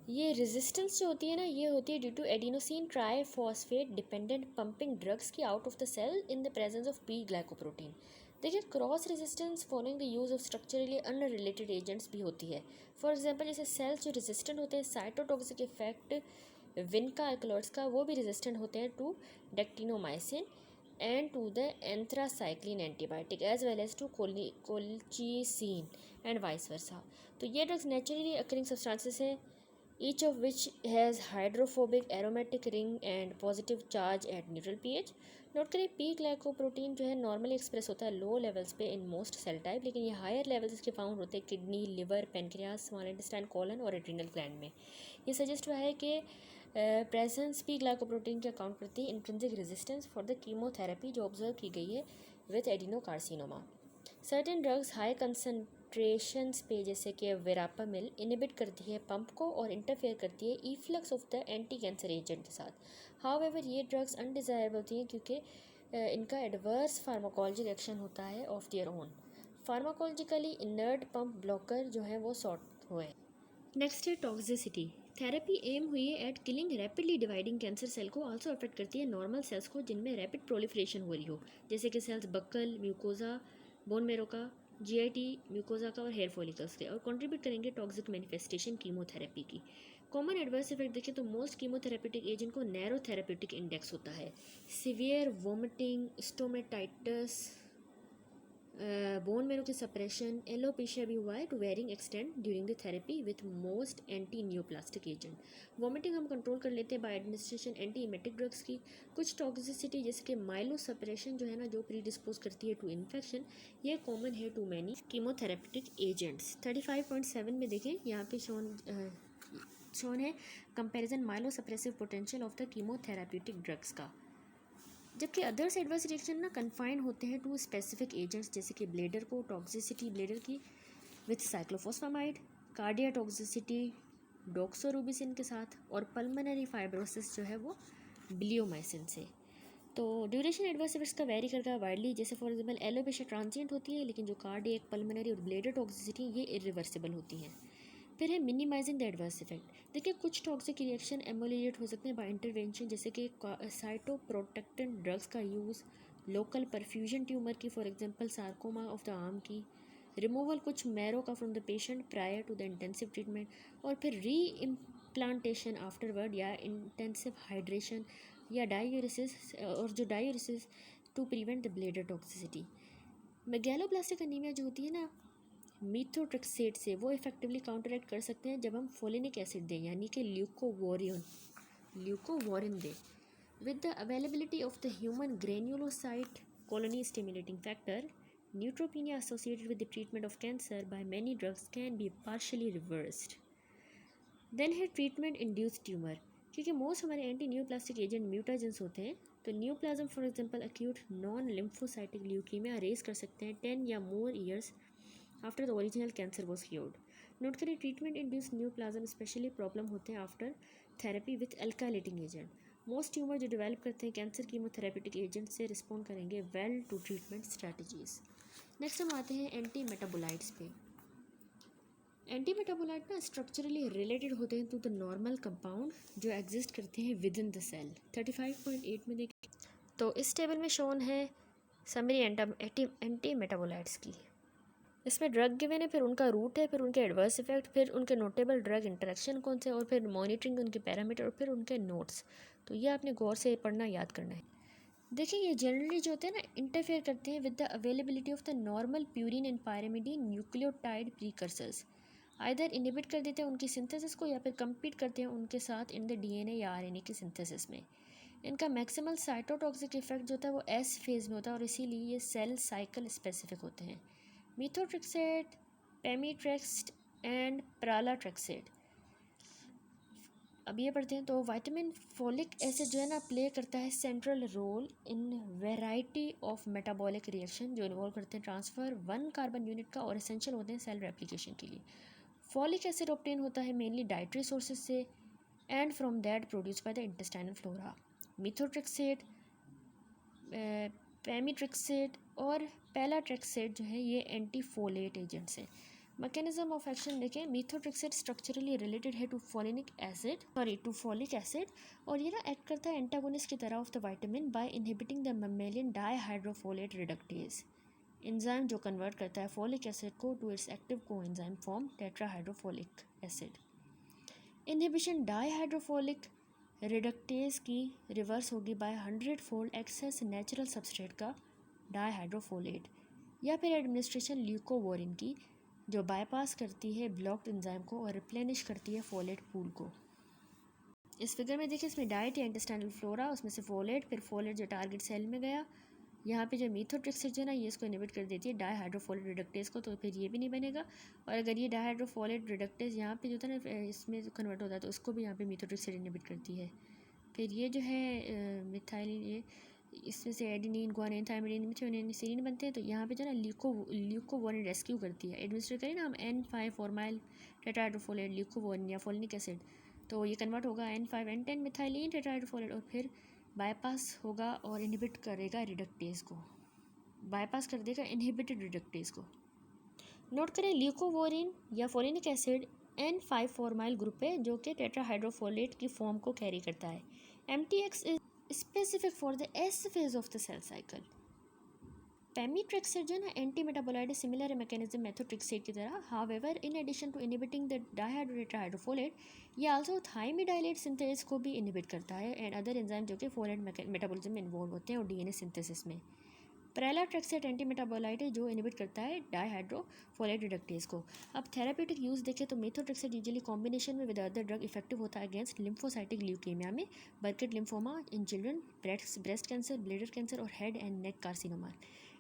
ये रेजिस्टेंस जो होती है ना, ये होती है due to adenosine triphosphate dependent pumping drugs की out of the cell in the presence of P glycoprotein. देखिए, cross resistance following the use of structurally unrelated agents भी होती है। फॉर एग्जांपल, जैसे सेल्स जो रेजिस्टेंट होते हैं साइटोटॉक्सिक इफेक्ट विनका एल्कलॉइड्स का, वो भी रेजिस्टेंट होते हैं to dactinomycin and to the anthracycline antibiotic as well as to colchicine and vice versa। तो ये ड्रग्स नेचुरली अकरिंग सब्सटेंसेस हैं, each of which has hydrophobic aromatic ring and positive charge at neutral pH। Note करें, P glycoprotein जो है normally express होता है low levels पे in most shell type, लेकिन ये हायर लेवल्स इसके फाउंड होते हैं kidney, liver, pancreas, small intestine, colon और एड्रिनल ग्लैंड में। ये सजेस्ट हुआ है कि प्रेजेंस पी ग्लाइकोप्रोटीन के अकाउंट करती है intrinsic resistance for the chemotherapy जो ऑब्जर्व की गई है with adenocarcinoma. Certain drugs high concentrations पे जैसे कि वेरापामिल इनिबिट करती है पंप को और इंटरफेयर करती है efflux of the anti cancer agent के साथ। हाउएवर ये ड्रग्स अनडिज़ायरेबल होती हैं क्योंकि इनका एडवर्स फार्माकोलॉजिक एक्शन होता है of their own. Pharmacologically inert pump blocker जो है वो सॉर्ट हुए। नेक्स्ट है टॉक्सिसिटी। थेरेपी एम हुई है at killing rapidly dividing cancer cell को ऑल्सो अफेक्ट करती है नॉर्मल सेल्स को जिनमें रैपिड प्रोलिफरेशन हो रही हो, जैसे कि sales buckle, mucosa, bone marrow का, जीआईटी, म्यूकोजा का और हेयर फॉलिकल्स के, और कंट्रीब्यूट करेंगे टॉक्सिक मैनिफेस्टेशन कीमोथेरेपी की। कॉमन एडवर्स इफेक्ट देखें तो मोस्ट कीमोथेरेपेटिक एजेंट को नैरो थेरेपेटिक इंडेक्स होता है। Severe vomiting, stomatitis, bone marrow की सप्रेशन, एलोपेशिया भी हुआ है to varying extent during the therapy with most anti neoplastic agent. Vomiting हम कंट्रोल कर लेते हैं by administration anti emetic drugs की। कुछ टॉक्सिसिटी जैसे कि माइलो सप्रेशन जो है ना, जो प्रीडिस्पोज करती है टू इन्फेक्शन, ये कॉमन है टू मैनी कीमोथेरेपेटिक एजेंट्स। 35.7 में देखें, यहाँ पे शोन है comparison myelo suppressive potential of the chemotherapeutic drugs का। जबकि अदर्स एडवर्स रिएक्शन ना कन्फाइंड होते हैं टू स्पेसिफिक एजेंट्स, जैसे कि ब्लेडर को टॉक्सिसिटी ब्लेडर की with cyclophosphamide, cardio toxicity doxorubicin के साथ, और पल्मोनरी फाइब्रोसिस जो है वो ब्लियोमाइसिन से। तो ड्यूरेशन एडवर्स इफेक्ट्स का वेरी करता है वाइडली, जैसे फॉर एग्जांपल एलोपेशिया ट्रांजिएंट होती है, लेकिन जो कार्डियक, पल्मोनरी और ब्लेडर टॉक्सिसिटी ये इरिवर्सिबल होती हैं। फिर है मिनिमाइजिंग द एडवर्स इफेक्ट। देखिए, कुछ टॉक्सिक रिएक्शन एमोलिएट हो सकते हैं बाय इंटरवेंशन, जैसे कि साइटोप्रोटेक्टेंट ड्रग्स का यूज़, लोकल परफ्यूजन ट्यूमर की, for example sarcoma of the arm की, रिमूवल कुछ मैरो का from the patient prior to the intensive treatment, और फिर री इम्प्लांटेशन आफ्टरवर्ड या इंटेंसिव हाइड्रेशन या डायूरिसिस, और जो diuresis to prevent the bladder toxicity. Megaloblastic anaemia जो होती है ना, मीथोट्रिक्सेट से वो इफेक्टिवली काउंटरएक्ट कर सकते हैं जब हम फोलिनिक एसिड दें, यानी कि ल्यूकोवोरिन दें। With the availability of the human granulocyte colony stimulating factor, neutropenia associated with the treatment of cancer by many drugs can be partially reversed. Then है ट्रीटमेंट इंड्यूस्ड ट्यूमर, क्योंकि most हमारे anti neoplastic agent mutagens होते हैं, तो neoplasm for example acute non lymphocytic leukaemia raise कर सकते हैं 10 या more years after the original cancer was cured. Note करें, treatment induce neoplasm specially problem होते हैं after therapy with alkylating agent. Most tumour जो डेवलप करते हैं कैंसर कीमोथेरेपेटिक एजेंट से रिस्पॉन्ड करेंगे well to treatment strategies. Next हम आते हैं एंटी मेटाबोलाइट्स पे। एंटी मेटाबोलाइट ना स्ट्रक्चरली रिलेटेड होते हैं टू द नॉर्मल कंपाउंड जो एग्जिस्ट करते हैं विद इन द सेल। 35.8 में देखिए, तो इस टेबल में शोन है समरी एंटी मेटाबोलाइट्स की। इसमें ड्रग गिवन है, फिर उनका रूट है, फिर उनके एडवर्स इफेक्ट, फिर उनके नोटेबल ड्रग इंटरेक्शन कौन से, और फिर मॉनिटरिंग उनके पैरामीटर, और फिर उनके नोट्स। तो ये आपने गौर से पढ़ना, याद करना है। देखिए, ये जनरली जो होते हैं ना, इंटरफेयर करते हैं with the availability of the normal purine and pyrimidine nucleotide precursors. Either inhibit कर देते हैं उनकी सिंथेसिस को, या फिर कम्पीट करते हैं उनके साथ इन द डीएनए या आरएनए की सिंथेसिस में। इनका मैक्सिमल साइटोटॉक्सिक इफेक्ट जो होता है वो एस फेज में होता है, और इसीलिए ये सेल साइकिल स्पेसिफिक होते हैं। मीथोट्रिक्सेट, पेमीट्रेक्स्ट एंड प्रालाट्रेक्सेट। अब ये पढ़ते हैं, तो विटामिन फोलिक एसिड जो है ना प्ले करता है central role in variety of metabolic reaction जो इन्वॉल्व करते हैं ट्रांसफ़र 1 कार्बन यूनिट का, और एसेंशियल होते हैं सेल रेप्लिकेशन के लिए। फॉलिक एसिड ऑब्टेन होता है मेनली डाइटरी सोर्सेज से and from that produce by the intestinal flora. Methotrexate, pemetrexed और पेलाट्रिक्सेट जो है ये एंटीफोलेट एजेंट्स हैं। मैकेनिज्म ऑफ एक्शन देखें, मीथोट्रेक्सेट स्ट्रक्चरली रिलेटेड है टू फॉलिक एसिड और ये ना एक्ट करता है एंटागोनिस्ट की तरह of the vitamin by inhibiting the mammalian dihydrofolate reductase enzyme जो कन्वर्ट करता है फोलिक एसिड को to its active coenzyme form tetrahydrofolic acid. Inhibition dihydrofolic reductase की रिवर्स होगी by 100 fold excess natural substrate का डाईहाइड्रोफोलेट, या फिर एडमिनिस्ट्रेशन ल्यूकोवोरिन की जो बाईपास करती है ब्लॉक्ड एंजाइम को और रिप्लेनिश करती है फोलेट पूल को। इस फिगर में देखिए, इसमें डाइट या इंटेस्टाइनल फ्लोरा, उसमें से फोलेट, फिर फोलेट जो टारगेट सेल में गया, यहाँ पे जो मीथोट्रेक्सेट जो है ना ये इसको इनहिबिट कर देती है डाईहाइड्रोफोलेट रिडक्टेज को, तो फिर ये भी नहीं बनेगा। और अगर ये डाईहाइड्रोफोलेट रिडक्टेज यहाँ पे जो था ना इसमें कन्वर्ट होता है तो उसको भी यहाँ पे मीथोट्रेक्सेट इनहिबिट करती है। फिर ये जो है मिथाइलिन, ये इसमें से adenine, guanine, thymine, methylene, serine बनते हैं, तो यहाँ पे जो है ना ल्यूकोवोरिन रेस्क्यू करती है। एडमिनिस्टर करें ना हम N5 फॉर्माइल टेट्राहाइड्रोफोलेट ल्यूकोवोरिन या फोलिक एसिड, तो ये कन्वर्ट होगा N5 N10 मिथाइलिन टेट्राहाइड्रोफोलेट और फिर बाईपास होगा और इनहिबिट करेगा रिडक्टेज को, बाईपास कर देगा इनहिबिटेड रिडक्टेज को। नोट करें, ल्यूकोवोरिन या folic acid N5 formyl group है जो कि टेट्राहाइड्रोफोलेट की फॉर्म को कैरी करता है। MTX is specific for the S phase of the cell cycle. Pemetrexed जो है ना anti metabolite similar mechanism methotrexate की तरह, however in addition to inhibiting the dihydrotetrahydrofolate ये आल्सो थाइमिडाइलेट सिंथेसिस को भी इनहिबिट करता है एंड अदर एंजाइम जो कि फोलेट मेटाबॉलिज्म में इन्वॉल्व होते हैं और डीएनए सिंथेसिस में। प्रेलाट्रेक्सेट एंटी मेटाबोलाइट है जो इनहिबिट करता है डाईहाइड्रोफोलेट रिडक्टेज को। अब थेराप्यूटिक यूज़ देखें तो मेथोट्रेक्सेट यूजुअली कॉम्बिनेशन में विद अदर ड्रग इफेक्टिव होता है अगेंस्ट लिम्फोसाइटिक ल्यूकेमिया में, Burkitt lymphoma in children, breast cancer, bladder cancer और head and neck carcinoma.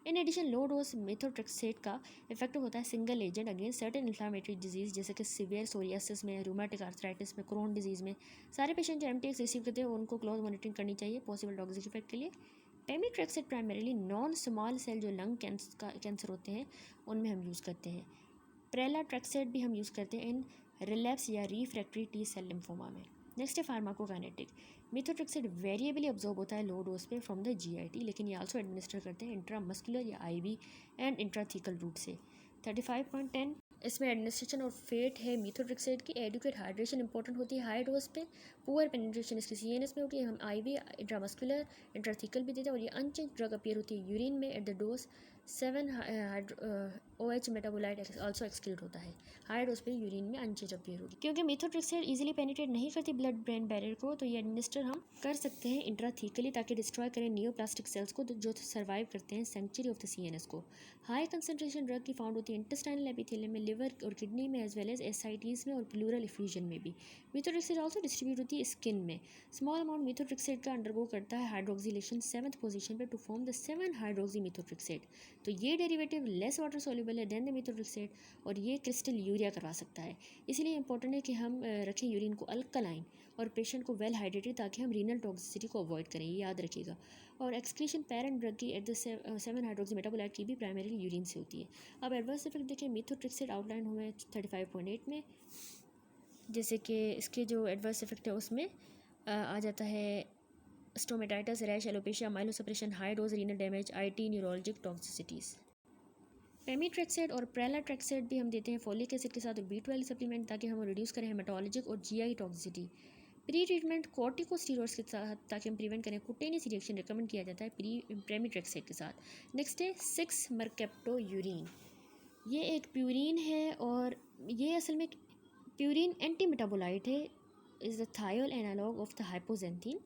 In addition low dose methotrexate का इफेक्टिव होता है single agent against certain inflammatory disease जैसे कि severe psoriasis में, रूमेटिक आर्थराइटिस में, Crohn disease में। सारे पेशेंट जो MTX रिसीव करते हैं उनको क्लोज मॉनिटरिंग करनी चाहिए पॉसिबल टॉक्सिक इफेक्ट के लिए। पेमीट्रेक्सेट प्राइमरीली नॉन स्मॉल सेल जो लंग कैंसर होते हैं उनमें हम यूज़ करते हैं। प्रेलाट्रेक्सेट भी हम यूज़ करते हैं इन रिलैप्स या रिफ्रैक्टरी T सेल लिम्फोमा में। नेक्स्ट है फार्माकोकाइनेटिक। मेथोट्रेक्सेट वेरिएबली ऑब्जॉर्ब होता है लो डोज पे फ्रॉम द GIT, लेकिन ये आल्सो एडमिनिस्टर करते हैं इंट्रामस्कुलर या IV एंड इंट्राथीकल रूट से। 35.10 इसमें एडमिनिस्ट्रेशन और फेट है मीथोट्रेक्सेट की। एडुकेट हाइड्रेशन इंपॉर्टेंट होती है हाई डोज पे, पुअर पेनिट्रेशन इसकी CNS में होती है, हम IV इंट्रामस्कुलर इंट्राथीकल भी देते हैं और ये अनचेंज ड्रग अपीयर होती है यूरिन में at the dose 7 OH metabolite also excrete होता है, हाई डोज पे यूरिन में अनचेंज अपीयर होगी। क्योंकि मेथोट्रेक्सेट इजीली पेनिट्रेट नहीं करती ब्लड ब्रेन बैरियर को, तो ये एडमिनिस्टर हम कर सकते हैं इंट्राथीकली ताकि डिस्ट्रॉय करें नियोप्लास्टिक सेल्स को जो सर्वाइव करते हैं सेंचुरी ऑफ द CNS को। हाई कंसनट्रेशन ड्रग की फाउंड होती है इंटेस्टाइनल एपिथेलियम में, लिवर और किडनी में, एज वेल एज SITs में और प्लूरल इफ्यूजन में भी। मेथोट्रेक्सेट आल्सो डिस्ट्रीब्यूट होती है स्किन में। स्मॉल अमाउंट मेथोट्रेक्सेट का अंडरगो करता है हाइड्रोक्सिलेशन 7th पोजीशन पे to form the 7 hydroxy methotrexate, तो ये डेरिवेटिव लेस वाटर सोल्यूबल है देन द मेथोट्रेक्सेट और ये क्रिस्टल यूरिया करवा सकता है। इसीलिए इंपॉर्टेंट है कि हम रखें यूरिन को अल्कलाइन और पेशेंट को वेल हाइड्रेटेड ताकि हम रीनल टॉक्सिसिटी को अवॉइड करें, ये याद रखिएगा। और एक्सक्रीशन पेरेंट ड्रग की एट द 7 हाइड्रोक्सी मेटाबोलाइट की भी प्राइमरी यूरिन से होती है। अब एडवर्स इफेक्ट देखिए, मेथोट्रेक्सेट आउटलाइन हुए 35.8 में, जैसे कि इसके जो एडवर्स इफेक्ट है उसमें आ जाता है stomatitis, rash, alopecia, myelosuppression, high dose renal damage, IT, neurologic toxicities. Pemetrexed और प्रेलाट्रेक्सेट भी हम देते हैं फोलिक एसिड के साथ और B12 सप्लीमेंट ताकि हम रिड्यूस करें हेमाटोलॉजिक और GI toxicity. Pre treatment corticosteroids के साथ ताकि हम प्रिवेंट करें कुटेनियस रिएक्शन रिकमेंड किया जाता है पेमीट्रेक्सेट के साथ। नेक्स्ट है 6 मर्केप्टोयूरिन। ये एक प्यूरिन है और ये असल में प्यूरिन एंटी मेटाबोलाइट है, is the thiol analogue of the hypoxanthine.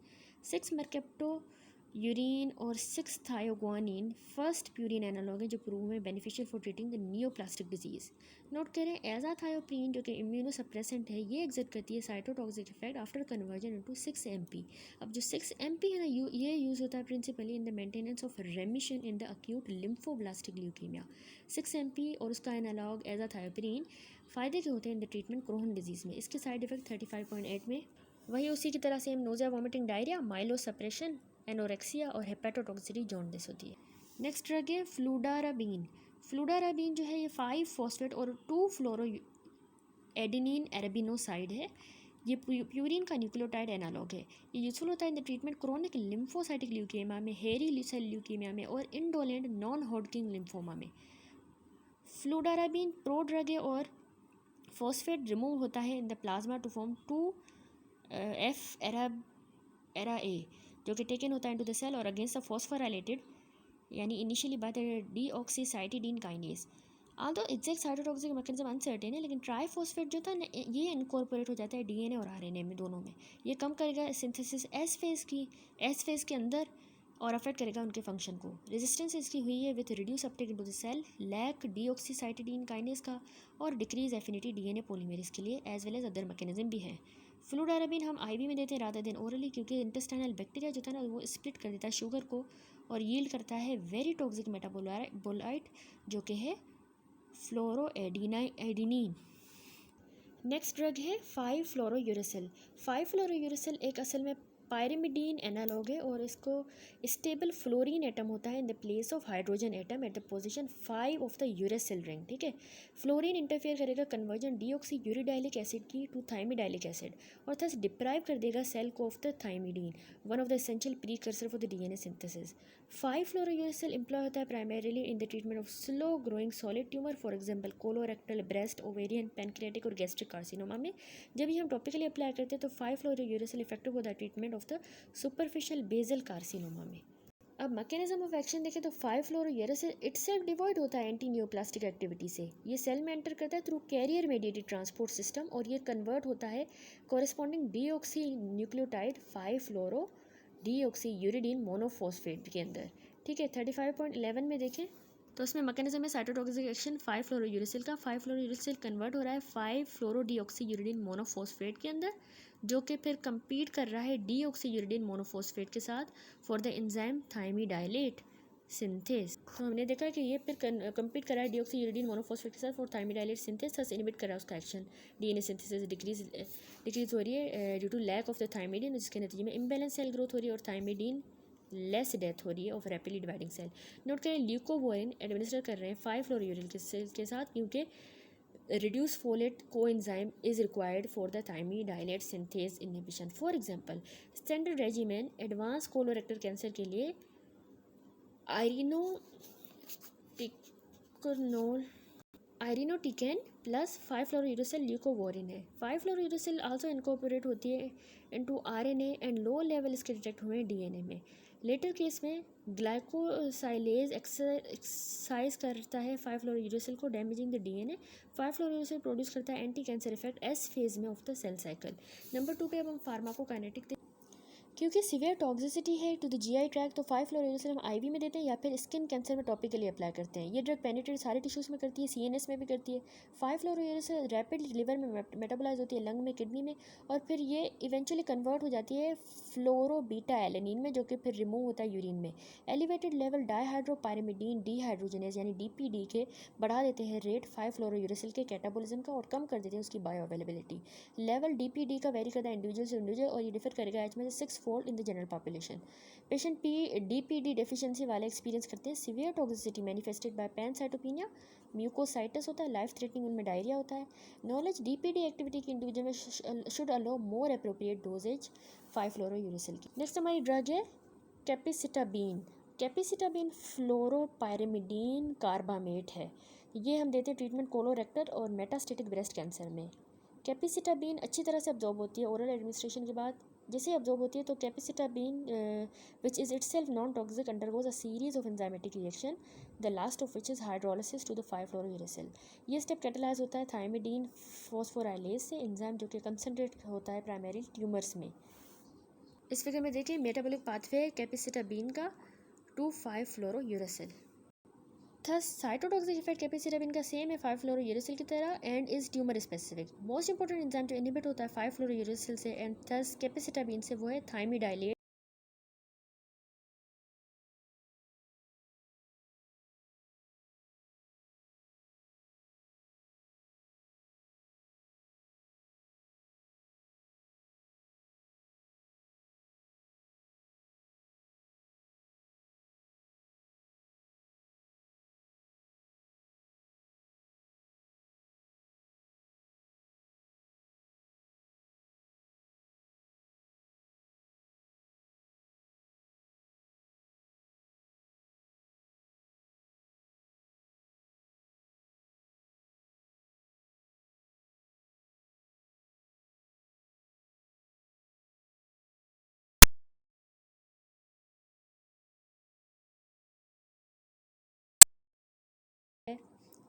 6 mercaptopurine और 6 थायोग्वानिन फर्स्ट प्यूरिन एनालॉग है जो प्रूव में beneficial for treating the neoplastic disease. Note करें, एजाथायोप्रीन जो कि इम्यूनोसप्रेसेंट है ये एग्जर्ट करती है cytotoxic effect after conversion into 6MP। अब जो 6MP है ना ये यूज़ होता है principally in the maintenance of remission in the acute lymphoblastic leukaemia. 6MP और उसका एनालॉग एजाथायोप्रीन फ़ायदे के होते हैं in the treatment Crohn's disease में। इसके साइड इफेक्ट 35.8 में वहीं उसी की तरह same nausea, vomiting, diarrhoea, myelosuppression, anorexia और हेपेटोटॉक्सिसिटी, जॉन्डिस होती है। नेक्स्ट ड्रग है फ्लूडाराबीन। फ्लूडाराबीन जो है ये 5 फॉस्फेट और 2 फ्लोरो एडेनिन एराबिनोसाइड है। ये प्यूरिन का न्यूक्लियोटाइड एनालॉग है। ये यूजफुल होता है in the treatment chronic lymphocytic leukaemia में, हेरी सेल ल्यूकेमिया में और इंडोलेंट नॉन हॉडकिन लिम्फोमा में। फ्लूडाराबिन प्रो ड्रग है और फॉस्फेट रिमूव होता है in the plasma to form 2F ara A, जो कि टेकन होता है इनटू द सेल और अगेंस्ट द फॉस्फोराइलेटेड यानी initially by the deoxycytidine kinase. Although exact cytotoxic mechanism uncertain है, लेकिन ट्राइफॉस्फेट जो था ये इनकॉर्पोरेट हो जाता है डीएनए और आरएनए में, दोनों में। ये कम करेगा सिंथेसिस एस फेज के अंदर और अफेक्ट करेगा उनके फंक्शन को। रेजिस्टेंस इसकी हुई है with reduce uptake into the cell, lack deoxycytidine kinase का और डिक्रीज एफिनिटी डीएनए पॉलीमेरेज के लिए, as well as other mechanism भी है। फ्लूडाराबिन हम आईवी में देते हैं रादर देन ओरली, क्योंकि इंटेस्टाइनल बैक्टीरिया जो था ना वो स्प्लिट कर देता है शुगर को और यील्ड करता है वेरी टॉक्सिक मेटाबोलाइट जो कि है फ्लोरोएडिनिन। नेक्स्ट ड्रग है 5-फ्लोरोयूरेसिल। 5-फ्लोरोयूरेसिल एक असल में पायरिमिडीन एनालॉग है और इसको स्टेबल फ्लोरीन एटम होता है in the place of hydrogen atom at the position 5 of the uracil ring. ठीक है, फ्लोरीन इंटरफेयर करेगा कन्वर्जन डीऑक्सी यूरिडाइलिक एसिड की टू थाइमिडाइलिक एसिड और थस डिप्राइव कर देगा सेल को of the thymidine, one of the essential precursor for the DNA synthesis. Five fluorouracil employ होता है primarily in the treatment of slow growing solid tumour, for example colorectal, breast, ovarian, pancreatic और gastric carcinoma में। जब ये हम topically apply करते हैं तो 5-फ्लोरोयूरेसिल इफेक्टिव होता है treatment of the superficial basal carcinoma में। अब मैकेनिज्म ऑफ एक्शन देखें तो 5-फ्लोरोयूरेसिल इटसेल्फ डिवॉइड होता है एंटी न्यूप्लास्टिक एक्टिविटी से। ये सेल में एंटर करता है through carrier mediated transport system और ये कन्वर्ट होता है corresponding deoxy nucleotide five fluoro deoxy uridine monophosphate के अंदर। ठीक है, 35.11 में देखें तो उसमें मैकेनिज्म है साइटोटॉक्सिक एक्शन 5-फ्लोरोयूरेसिल का। 5-फ्लोरोयूरेसिल कन्वर्ट हो रहा है 5-फ्लोरो डीऑक्सी यूरिडीन मोनोफॉस्फेट के अंदर, जो कि फिर compete कर रहा है डीऑक्सी यूरिडीन मोनोफॉस्फेट के साथ for the enzyme thymidylate synthase. तो हमने देखा कि ये फिर compete कर रहा है डीऑक्सी यूरिडीन मोनोफॉस्फेट के साथ for thymidylate synthase, thus inhibit कर रहा है उसका एक्शन। डीएनए सिंथेसिस डिक्रीज हो रही है due to lack of the thymidine, जिसके नतीजे में इम्बेलेंस सेल ग्रोथ हो रही है और थाइमिडीन लेस डेथ हो रही है of rapidly dividing cell. Note करें ल्यूकोवोरिन एडमिनिस्टर कर रहे हैं 5-फ्लोरोयूरिल के सेल के साथ, क्योंकि reduced folate coenzyme is required for the thymidylate synthase inhibition. For example, standard regimen advanced colorectal cancer के लिए irinotecan प्लस 5-फ्लोरोयूरेसिल ल्यूकोवोरिन है। 5-फ्लोरोयूरेसिल आल्सो इनकॉर्पोरेट होती है into RNA and low level इसके डिटेक्ट हुए हैं डीएनए में। लेटर केस में ग्लाइकोसाइलेज एक्सरसाइज करता है 5-फ्लोरोयूरेसिल को, damaging the DNA. Five fluorouracil produce करता है anti cancer effect S phase में of the cell cycle. Number 2 पे अब हम फार्माकोकाइनेटिक क्योंकि सिवियर टॉक्सिसिटी है टू द जीआई ट्रैक, तो 5-फ्लोरोयूरेसिल हम आईवी में देते हैं या फिर स्किन कैंसर में टॉपिकली अप्लाई करते हैं। ये ड्रग पेनिट्रेट सारे टिश्यूज़ में करती है, सीएनएस में भी करती है। 5-फ्लोरोयूरेसिल रैपिडली लिवर में मेटाबोलाइज होती है, लंग में, किडनी में, और फिर ये इवेंचुअली कन्वर्ट हो जाती है फ्लोरोबीटा एलेनिन में, जो कि फिर रिमूव होता है यूरिन में। एलिवेटेड लेवल डाईहाइड्रोपायरिमिडीन डीहाइड्रोजनेज यानी डीपीडी के बढ़ा देते हैं रेट 5-फ्लोरोयूरेसिल के कैटाबोलिज्म का और कम कर देते हैं उसकी बायो अवेलेबिलिटी। लेवल डीपीडी का वेरी करता है इंडिविजुअल से इंडिविजुअल और ये डिफर करेगा एच में 6 fold in the general population. Patient DPD deficiency वाले एक्सपीरियंस करते हैं severe toxicity manifested by pancytopenia, mucositis होता है, लाइफ थ्रेटनिंग, उनमें डायरिया होता है। नॉलेज डीपीडी एक्टिविटी की इंडिविजुअल में should allow more appropriate dosages five fluorouracil की। नेक्स्ट हमारी ड्रग है कैपिसिटाबीन। कैपिसिटाबीन फ्लोरोपायरिमिडीन कार्बामेट है। ये हम देते हैं ट्रीटमेंट कोलोरेक्टल और मेटास्टेटिक ब्रेस्ट कैंसर में। कैपिसिटाबीन अच्छी तरह से अब्जॉर्ब होती है ओरल एडमिनिस्ट्रेशन के बाद। जैसे अब्जॉर्ब होती है तो capecitabine which is itself non toxic undergoes a series of enzymatic reaction, the last of which is hydrolysis to the five fluorouracil. ये स्टेप कैटलाइज होता है थाइमिडीन फॉस्फोराइलेज से, एंजाइम जो कि कंसनट्रेट होता है प्राइमरी ट्यूमर्स में। इस फिगर में देखिए मेटाबॉलिक पाथवे कैपिसिटाबीन का टू 5-फ्लोरोयूरेसिल। थस साइटोटॉक्सिक इफेक्ट कैपिसिटाबीन का सेम है 5-फ्लोरोयूरेसिल की तरह and is tumour specific. Most important enzyme जो इनहिबिट होता है 5-फ्लोरोयूरेसिल से एंड थस कैपिसिटाबीन से वो है थाइमिडाइलेट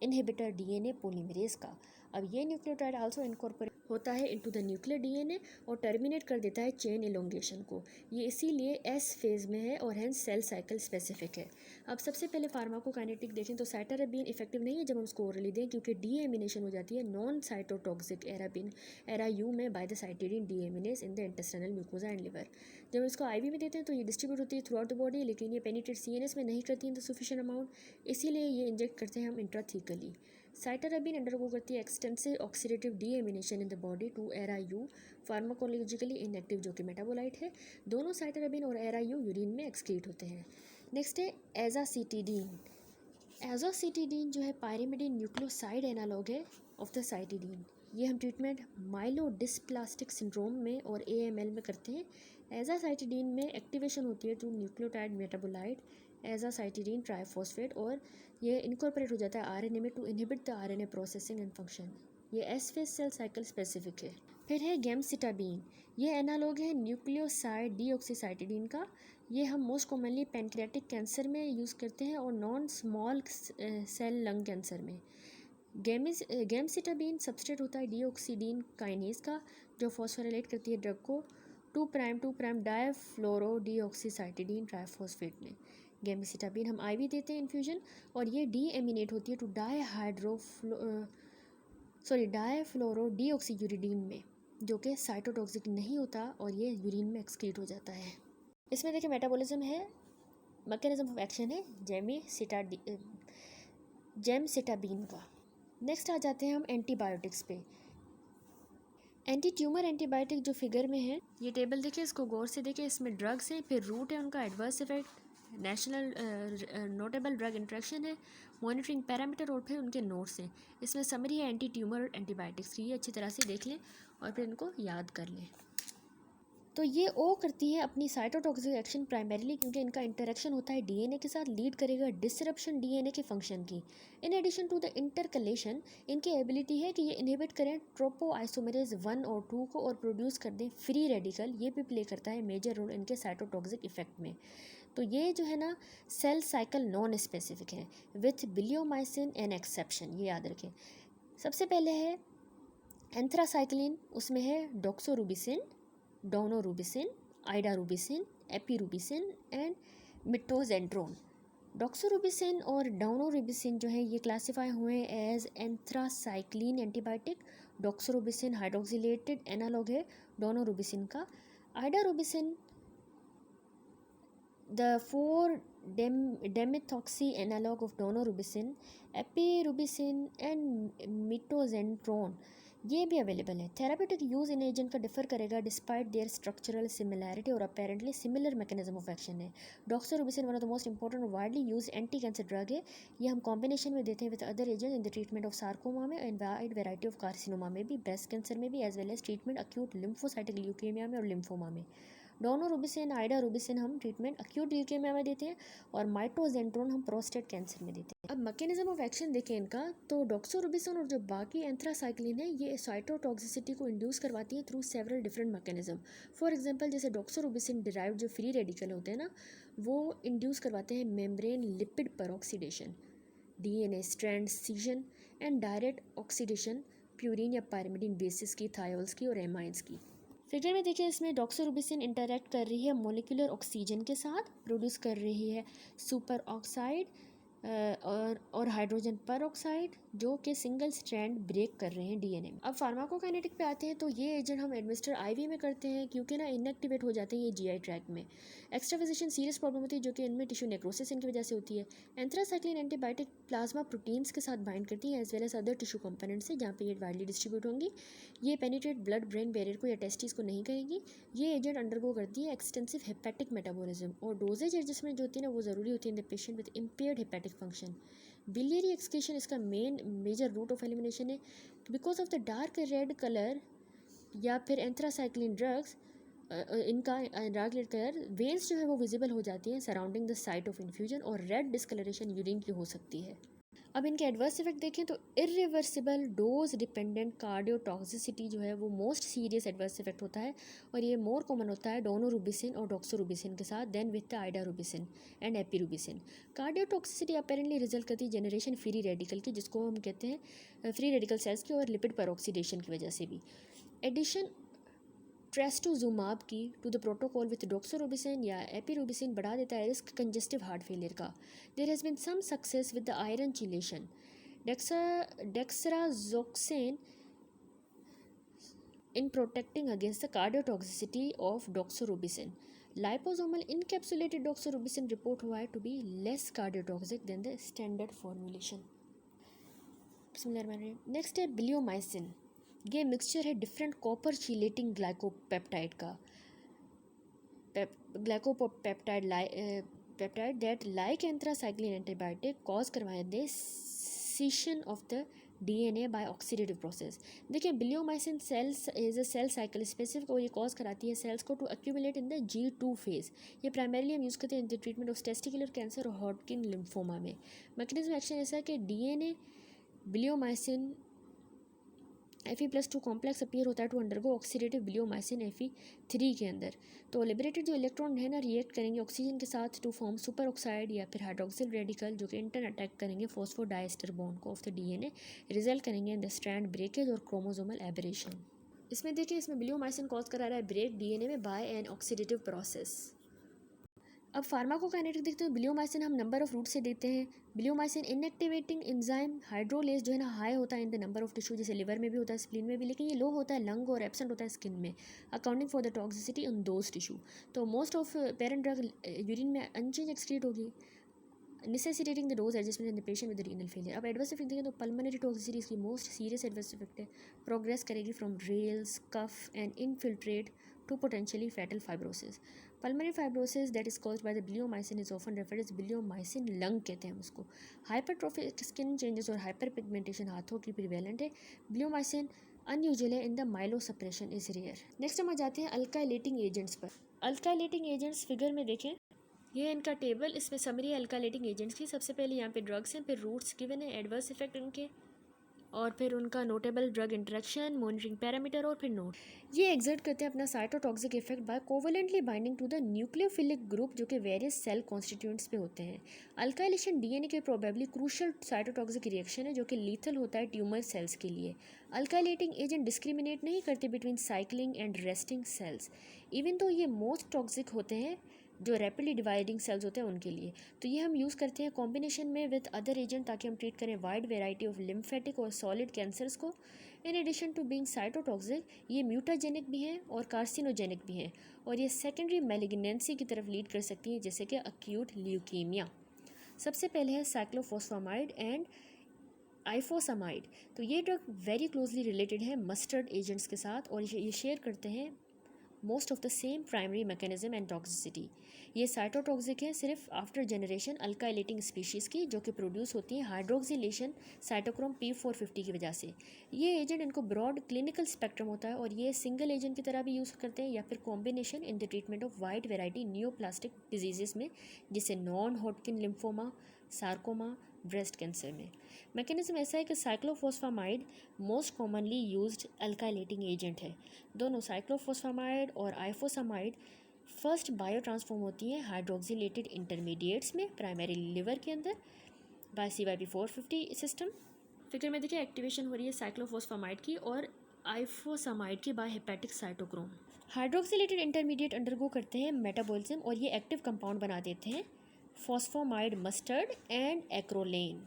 इनहिबिटर डीएनए पॉलीमरेज का। अब ये न्यूक्लियोटाइड आल्सो इनकॉर्पोरेट होता है इनटू द न्यूक्लियर डीएनए और टर्मिनेट कर देता है चेन इलोंगेशन को। ये इसीलिए एस फेज में है और हेंस सेल साइकिल स्पेसिफिक है। अब सबसे पहले फार्माकोकाइनेटिक देखें तो साइटरबिन इफेक्टिव नहीं है जब हम उसको ओरली दें, क्योंकि डीएमिनेशन हो जाती है नॉन साइटोटॉक्सिक एराबिन एरायू में by the cytidine डीएमिनेस in the intestinal mucosa and liver. जब हम इसको आईवी में देते हैं तो ये डिस्ट्रीब्यूट होती है थ्रू आउट द बॉडी, लेकिन ये पेनिट्रेट सीएनएस में नहीं करती है द सफिशिएंट अमाउंट, इसीलिए ये इंजेक्ट करते हैं हम इंट्राथीकली। साइटरबिन अंडरगो करती है extensive oxidative deamination in the body to ara U pharmacologically inactive जो कि मेटाबोलाइट है। दोनों साइटरबिन और एरायू यूरिन में एक्सक्रीट होते हैं। नेक्स्ट है एजासिटिडीन। एजासिटिडीन जो है पायरिमिडीन न्यूक्लियोसाइड एनालॉग है ऑफ द साइटिडीन। ये हम ट्रीटमेंट माइलोडिस्प्लास्टिक सिंड्रोम में और एएमएल में करते हैं। एजासाइटिडीन में एक्टिवेशन होती है through nucleotide metabolite azacitidine triphosphate और ये इनकॉर्पोरेट हो जाता है आरएनए में to inhibit the RNA processing and function. ये S phase cell cycle specific है। फिर है गेमसिटाबीन। ये एनालॉग है न्यूक्लियोसाइड डीऑक्सीसाइटिडीन का। ये हम मोस्ट कॉमनली पैनक्रियाटिक कैंसर में यूज़ करते हैं और non small cell lung cancer में। गेमसिटाबीन सबस्ट्रेट होता है डीऑक्सीडीन काइनेज का जो फॉस्फोराइलेट करती है ड्रग को 2' डायफ्लोरो डीऑक्सीसाइटिडीन ट्राइफॉस्फेट में। गेमसिटाबीन हम आईवी देते हैं इन्फ्यूजन और ये डीएमिनेट होती है टू डायफ्लोरो डीऑक्सीयूरिडीन में जो कि साइटोटॉक्सिक नहीं होता और ये यूरिन में एक्सक्रीट हो जाता है। इसमें देखिए मेटाबॉलिज्म है, मैकेनिज्म ऑफ एक्शन है जेमसिटाबीन का। नेक्स्ट आ जाते हैं हम एंटीबायोटिक्स पे। एंटी ट्यूमर एंटीबायोटिक जो फिगर में है, ये टेबल देखिए, इसको गौर से देखिए, इसमें ड्रग्स हैं, फिर रूट है उनका, adverse effect, national notable drug interaction है, मॉनिटरिंग पैरामीटर और फिर उनके नोट्स हैं। इसमें समरी है एंटी ट्यूमर एंटीबायोटिक्स की, ये अच्छी तरह से देख लें और फिर इनको याद कर लें। तो ये ओ करती है अपनी साइटोटॉक्सिक एक्शन प्राइमरीली क्योंकि इनका इंटरेक्शन होता है डीएनए के साथ, लीड करेगा डिसरप्शन डीएनए के फंक्शन की। इन एडिशन टू द इंटरकलेशन इनकी एबिलिटी है कि ये इनहिबिट करें ट्रोपोआइसोमेरेज 1 और 2 को और प्रोड्यूस कर दें फ्री रेडिकल। ये भी प्ले करता है मेजर रोल इनके साइटोटॉक्सिक इफेक्ट में। तो ये जो है ना सेल साइकिल नॉन स्पेसिफिक है विथ बिलियोमाइसिन एन एक्सेप्शन, ये याद रखें। सबसे पहले है एंथ्रासाइक्लिन, उसमें है डॉक्सोरूबिसिन, डोनोरूबिसिन, आइडारूबिसिन, एपीरूबिसिन एंड मिटोजेंड्रोन। डॉक्सोरूबिसिन और डोनोरूबिसिन जो है ये क्लासीफाई हुए as anthracycline antibiotic. Doxorubicin हाइड्रोक्सिलेटेड analogue है डोनोरूबिसिन का। आइडारूबिसिन द 4 डेमिथॉक्सी एनालॉग ऑफ डोनोरूबिसिन, एपीरूबिसिन एंड मिटोजेंड्रोन ये भी अवेलेबल है। थेरापेटिक यूज़ इन एजेंट का डिफर करेगा डिस्पाइट देयर स्ट्रक्चरल सिमिलैरिटी और apparently similar mechanism of action है। Doxorubicin one of the most important और widely use anti cancer drug है। ये हम कॉम्बिनेशन में देते हैं with other agent in the treatment of sarcoma में and wide variety of carcinoma में भी, ब्रेस्ट कैंसर में भी, as well as treatment acute lymphocytic leukaemia में और लिम्फोमा में। डोनोरूबिसिन आइडारूबिसिन हम ट्रीटमेंट अक्यूट ल्यूकेमिया में देते हैं और माइटोजेंट्रोन हम प्रोस्टेट कैंसर में देते हैं। अब मैकेनिज्म ऑफ एक्शन देखें इनका, तो डॉक्सोरूबिसिन और जो बाकी एंथ्रासाइक्लिन है ये साइटोटॉक्सिसिटी को इंड्यूस करवाती है through several different mechanism. For example जैसे डॉक्सोरूबिसिन डिराइव्ड जो फ्री रेडिकल होते हैं ना, वो इंड्यूस करवाते हैं membrane lipid peroxidation, DNA strand scission and direct oxidation purine या पायरिमिडीन बेसिस की, थायोल्स की और एमाइंस की। फिगर में देखिए इसमें डॉक्सोरूबिसिन इंटरैक्ट कर रही है मोलिकुलर ऑक्सीजन के साथ, प्रोड्यूस कर रही है सुपर ऑक्साइड और हाइड्रोजन पर ऑक्साइड जो कि सिंगल स्ट्रैंड ब्रेक कर रहे हैं डीएनए में। अब फार्माकोकाइनेटिक पे आते हैं, तो ये एजेंट हम एडमिनिस्टर आईवी में करते हैं क्योंकि ना इनएक्टिवेट हो जाते हैं ये जीआई ट्रैक में। एक्स्ट्रा फिजिशियन सीरियस प्रॉब्लम होती है जो कि इनमें टिश्यू नेक्रोसिस इनकी वजह से होती है। एंथ्रासाइक्लिन एंटीबायोटिक प्लाज्मा प्रोटीन्स के साथ बाइंड करती है as well as other tissue component से जहाँ पे ये वाइडली डिस्ट्रीब्यूट होंगी। ये पेनिट्रेट ब्लड ब्रेन बैरियर को या टेस्टिस को नहीं करेगी। ये एजेंट अंडरगो करती है एक्सटेंसिव हेपेटिक मेटाबॉलिज्म और डोजेज एडजस्टमेंट जो होती है ना वो ज़रूरी होती है in the patient with impaired hepatic function. Biliary excretion इसका मेजर रूट ऑफ एलिमिनेशन है। Because of the dark red colour या फिर एंथ्रासाइक्लिन ड्रग्स इनका डार्क रेड कलर वेन्स जो है वो विजिबल हो जाती हैं surrounding the site of infusion और रेड डिस्कलरेशन यूरिन की हो सकती है। अब इनके एडवर्स इफेक्ट देखें तो इरिवर्सिबल डोज डिपेंडेंट कार्डियोटॉक्सिसिटी जो है वो मोस्ट सीरियस एडवर्स इफेक्ट होता है, और ये मोर कॉमन होता है डोनोरुबिसिन और डॉक्सोरुबिसिन के साथ then with the idarubicin and epirubicin. Cardiotoxicity apparently result करती है जनरेशन फ्री रेडिकल की, जिसको हम कहते हैं फ्री रेडिकल सेल्स की, और लिपिड परऑक्सीडेशन की वजह से भी। एडिशन ट्रेस्टोजुमाब की to the protocol with doxorubicin या एपिरोबिसिन बढ़ा देता है रिस्क कंजेस्टिव हार्ट फेलियर का। There has been some success with the iron chelation dexrazoxane in protecting against the cardiotoxicity of doxorubicin. Liposomal encapsulated doxorubicin report हुआ है to be less cardiotoxic than the standard formulation. Next है bleomycin. ये mixture है different copper chelating glycopeptide का, glycopeptide peptide that like anthracycline antibiotic cause करवाते scission of the DNA by oxidative process. देखिए bleomycin cells is a cell cycle specific, और ये cause कराती है सेल्स को to accumulate in the G2 phase. ये primarily हम यूज़ करते हैं in the treatment of testicular cancer और हॉटकिन लिम्फोमा में। मैकेनिज्म एक्शन ऐसा है कि डीएनए बिलियोमाइसिन Fe+2 कॉम्प्लेक्स अपीयर होता है टू अंडरगो ऑक्सीडेटिव बिलियोमाइसिन Fe3 के अंदर। तो लिबरेटेड जो इलेक्ट्रॉन है ना रिएक्ट करेंगे ऑक्सीजन के साथ टू फॉर्म सुपर ऑक्साइड या फिर हाइड्रोक्सिल रेडिकल, जो कि इंटर अटैक करेंगे फॉस्फोडाइस्टर बॉन्ड को ऑफ द डीएनए, रिजल्ट करेंगे इन द स्ट्रैंड ब्रेकेज और क्रोमोसोमल एबरेशन। इसमें देखिए इसमें बिलियोमाइसिन कॉज करा रहा है ब्रेक डीएनए में बाय एन ऑक्सीडेटिव प्रोसेस। अब फार्माकोकाइनेटिक देखते हैं, बिलियोमाइसिन हम नंबर ऑफ रूट से देते हैं। बिलियोमाइसिन इनएक्टिवेटिंग एंजाइम हाइड्रोलेज जो है ना हाई होता है in the number of tissue, जैसे लिवर में भी होता है, स्प्लीन में भी, लेकिन ये लो होता है लंग और एब्सेंट होता है स्किन में, accounting for the toxicity in those tissue. तो most of parent drug urine में अनचेंज एक्सक्रीट होगी, necessitating the dose adjustment in the patient with renal failure. अब एडवर्स इफेक्ट देखें तो पल्मोनरी टॉक्सिसिटी इसकी मोस्ट सीरियस एडवर्स इफेक्ट है, progress करेगी from rales cough and infiltrate to potentially fatal fibrosis. Pulmonary fibrosis that is caused by the bleomycin is often referred as bleomycin lung कहते हैं हम उसको। Hypertrophic skin changes और hyper pigmentation हाथों की prevalent है। बिलियोमाइसिन अनयूजुअल है in the myelosuppression is rare. Next हम आ जाते हैं अल्काइलेटिंग एजेंट्स पर। अल्काइलेटिंग एजेंट्स फिगर में देखें, ये इनका टेबल, इसमें समरी है अल्काइलेटिंग एजेंट्स की। सबसे पहले यहाँ पे ड्रग्स हैं, फिर रूट्स गिवन है, एडवर्स इफेक्ट उनके, और फिर उनका notable drug interaction, monitoring parameter, और फिर नोट। ये एग्जर्ट करते हैं अपना cytotoxic effect by covalently binding to the nucleophilic group जो कि वेरियस सेल कॉन्स्टिट्यूएंट्स पे होते हैं। अल्काइलेशन डीएनए के प्रोबेबली क्रूशल साइटोटॉक्सिक रिएक्शन है जो कि लीथल होता है ट्यूमर सेल्स के लिए। अल्काइलेटिंग एजेंट डिस्क्रिमिनेट नहीं करते between cycling and resting cells, even तो ये मोस्ट टॉक्सिक होते हैं जो रैपिडली डिवाइडिंग सेल्स होते हैं उनके लिए। तो ये हम यूज़ करते हैं कॉम्बिनेशन में विद अदर एजेंट ताकि हम ट्रीट करें वाइड वेराइटी ऑफ लिम्फेटिक और सॉलिड कैंसर्स को। In addition to being cytotoxic, ये म्यूटाजेनिक भी हैं और कार्सिनोजेनिक भी हैं, और ये सेकेंडरी मैलिग्नेंसी की तरफ लीड कर सकती हैं जैसे कि अक्यूट ल्यूकीमिया। सबसे पहले है साइक्लोफॉस्फामाइड एंड आइफोसामाइड। तो ये ड्रग वेरी क्लोजली रिलेटेड है मस्टर्ड एजेंट्स के साथ, और ये शेयर करते हैं most of the same primary mechanism and toxicity. ये साइटोटॉक्सिक है सिर्फ आफ्टर जनरेशन अल्काइलेटिंग स्पीशीज़ की, जो कि प्रोड्यूस होती है हाइड्रोक्सिलेशन साइटोक्रोम P450 की वजह से। ये एजेंट इनको ब्रॉड क्लिनिकल स्पेक्ट्रम होता है, और ये सिंगल एजेंट की तरह भी यूज़ करते हैं या फिर combination in the treatment of wide variety neoplastic disease में, जैसे non Hodgkin lymphoma, sarcoma, breast cancer में। मैकेनिज्म ऐसा है कि cyclophosphamide most commonly used alkylating agent है। दोनों साइक्लोफॉस्फामाइड और आइफोसामाइड फर्स्ट बायो ट्रांसफॉर्म होती हैं हाइड्रोक्सिलेटेड इंटरमीडिएट्स में, प्राइमरी लिवर के अंदर बाय CYP450 सिस्टम। फिगर में देखिए एक्टिवेशन हो रही है साइक्लोफॉस्फामाइड की और आइफोसामाइड की by hepatic cytochrome. Hydroxylated intermediate undergo करते हैं मेटाबॉलिज्म और ये एक्टिव कंपाउंड बना देते हैं फॉस्फोमाइड मस्टर्ड एंड एक्रोलेन।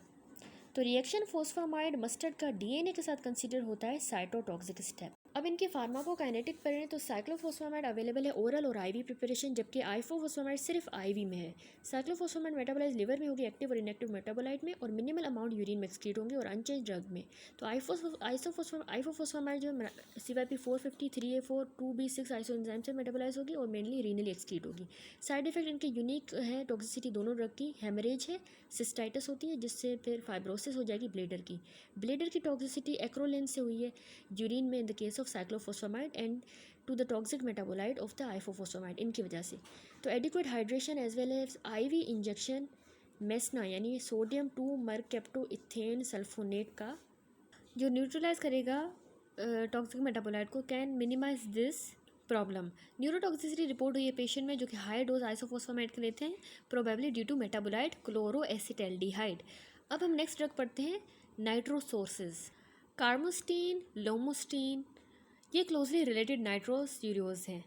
तो रिएक्शन फॉस्फोमाइड मस्टर्ड का डीएनए के साथ कंसीडर होता है साइटोटॉक्सिक स्टेप। अब इनके फार्माकोकाइनेटिक पढ़ें तो साइक्लोफॉस्फामाइड अवेलेबल है ओरल और आईवी प्रिपरेशन, जबकि आइफोफॉस्फामाइड सिर्फ आईवी में है। साइक्लोफॉस्फामाइड मेटाबोलाइज लिवर में होगी एक्टिव और इनएक्टिव मेटाबोलाइट में, और मिनिमल अमाउंट यूरिन में एक्सक्रीट होंगे और अनचेंज ड्रग में। तो आइफोफॉस्फामाइड जो CYP450 3A4 2B6 आइसोएंजाइम से मेटाबोलाइज होगी और मेनली रीनली एक्सक्रीट होगी। साइड इफेक्ट इनके यूनिक है, टॉक्सिसिटी दोनों ड्रग की, हेमरेज है, सिस्टाइटिस होती है जिससे फिर फाइब्रोसिस हो जाएगी ब्लेडर की। ब्लेडर की टॉक्सिसिटी एक्रोलेन से हुई है यूरिन में in the case of cyclophosphamide and to the toxic metabolite of the ifosfamide इनकी वजह से। तो adequate hydration as well as IV injection mesna यानी सोडियम 2 मरकेप्टोइथेन सल्फोनेट का, जो न्यूट्रलाइज करेगा टॉक्सिक मेटाबोलाइट को, can minimise this problem. Neurotoxicity report हुई है पेशेंट में जो कि हाई डोज आइसोफॉस्फामाइड के लेते हैं, प्रोबेबली ड्यू टू मेटाबोलाइट क्लोरोएसिटैल्डिहाइड। अब हम नेक्स्ट ड्रग पढ़ते हैं नाइट्रो सोर्सेज। कार्मोस्टीन, लोमोस्टीन, ये क्लोजली रिलेटेड नाइट्रोसूरियोज हैं।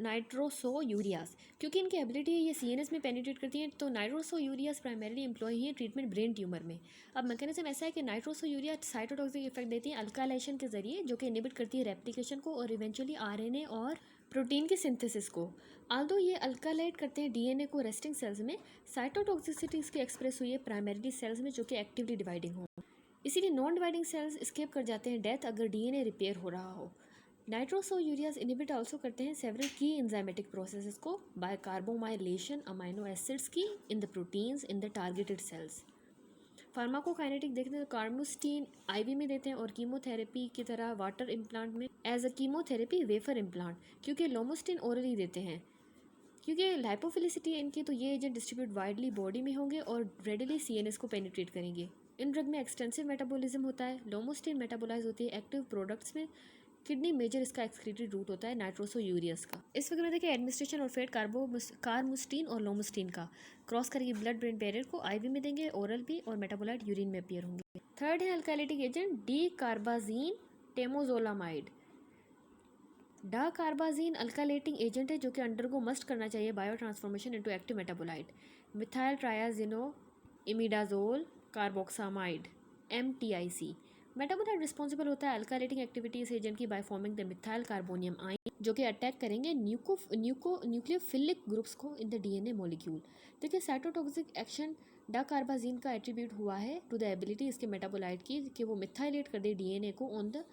नाइट्रोसोयूरियाज, क्योंकि इनकी एबिलिटी है ये सीएनएस में पेनिट्रेट करती हैं, तो नाइट्रोसोयूरियाज प्राइमरीली एम्प्लॉय हैं ट्रीटमेंट ब्रेन ट्यूमर में। अब मैकेनिज्म ऐसा है कि नाइट्रोसोयूरिया साइटोटॉक्सिक इफेक्ट देती हैं अल्काइलेशन के जरिए, जो कि इनहिबिट करती है रेप्लिकेशन को और इवेंचुअली आरएनए और प्रोटीन की सिंथेसिस को। आल्दो ये अल्कालाइट करते हैं डीएनए को रेस्टिंग सेल्स में, साइटोटॉक्सिसिटी इसकी एक्सप्रेस हुई है प्राइमरीली सेल्स में जो कि एक्टिवली डिवाइडिंग हो, इसीलिए नॉन डिवाइडिंग सेल्स स्केप कर जाते हैं डेथ अगर डीएनए रिपेयर हो रहा हो। नाइट्रोसोयूरियाज इनहिबिट आल्सो करते हैं सेवरल की एंजाइमेटिक प्रोसेसेस को बाय कार्बोमाइलेशन अमाइनो एसिड्स की in the proteins in the targeted cells. Pharmacokinetic देखते हैं तो कार्मोस्टीन आईवी में देते हैं और कीमोथेरेपी की तरह वाटर इम्प्लांट में as a chemotherapy wafer implant, क्योंकि लोमोस्टिन ओरली देते हैं क्योंकि लाइपोफिलिसिटी है इनकी, तो ये एजेंट डिस्ट्रीब्यूट वाइडली बॉडी में होंगे और रेडिली सीएनएस को पेनिट्रेट करेंगे। इन ड्रग में एक्सटेंसिव मेटाबॉलिज्म होता है, लोमोस्टिन मेटाबोलाइज होती है एक्टिव प्रोडक्ट्स में, किडनी मेजर इसका एक्सक्रीटेड रूट होता है नाइट्रोसोयूरियस का। इस फिगर में देखिए एडमिनिस्ट्रेशन और फेट कार्मोस्टीन और लोमोस्टीन का क्रॉस करेंगे ब्लड ब्रेन बैरियर को, आईवी में देंगे, ओरल भी, और मेटाबोलाइट यूरिन में अपीयर होंगे। थर्ड है अल्काइलेटिक एजेंट डी कार्बाजीन टेमोजोलामाइड। डा कार्बाजीन अल्कालेटिंग एजेंट है जो कि अंडरगो मस्ट करना चाहिए biotransformation into active metabolite methyl triazeno imidazole carboxamide MTIC। Metabolite responsible होता है अल्कालेटिंग एक्टिविटी इस एजेंट की by forming the methyl carbonium ion, जो कि अटैक करेंगे न्यूक्लियोफिलिक ग्रुप्स को इन द डीएनए मॉलिक्यूल। देखिए साइटोटॉक्सिक एक्शन डा कार्बाजीन का एट्रीब्यूट हुआ है टू द एबिलिटी इसके मेटाबोलाइट की कि वो मिथाइलेट कर दे डीएनए को on the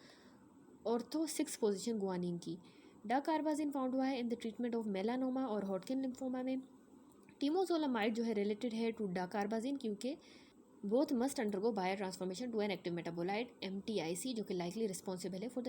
ortho 6 position guanine की। डा कार्बाजिन फाउंड हुआ है in the treatment of melanoma और हॉटकिन लिम्फोमा में। टीमोजोलामाइड जो है रिलेटेड है टू डा कार्बाजिन क्योंकि both must undergo biotransformation to an active metabolite MTIC, जो कि लाइकली रिस्पॉन्सिबल है फॉर द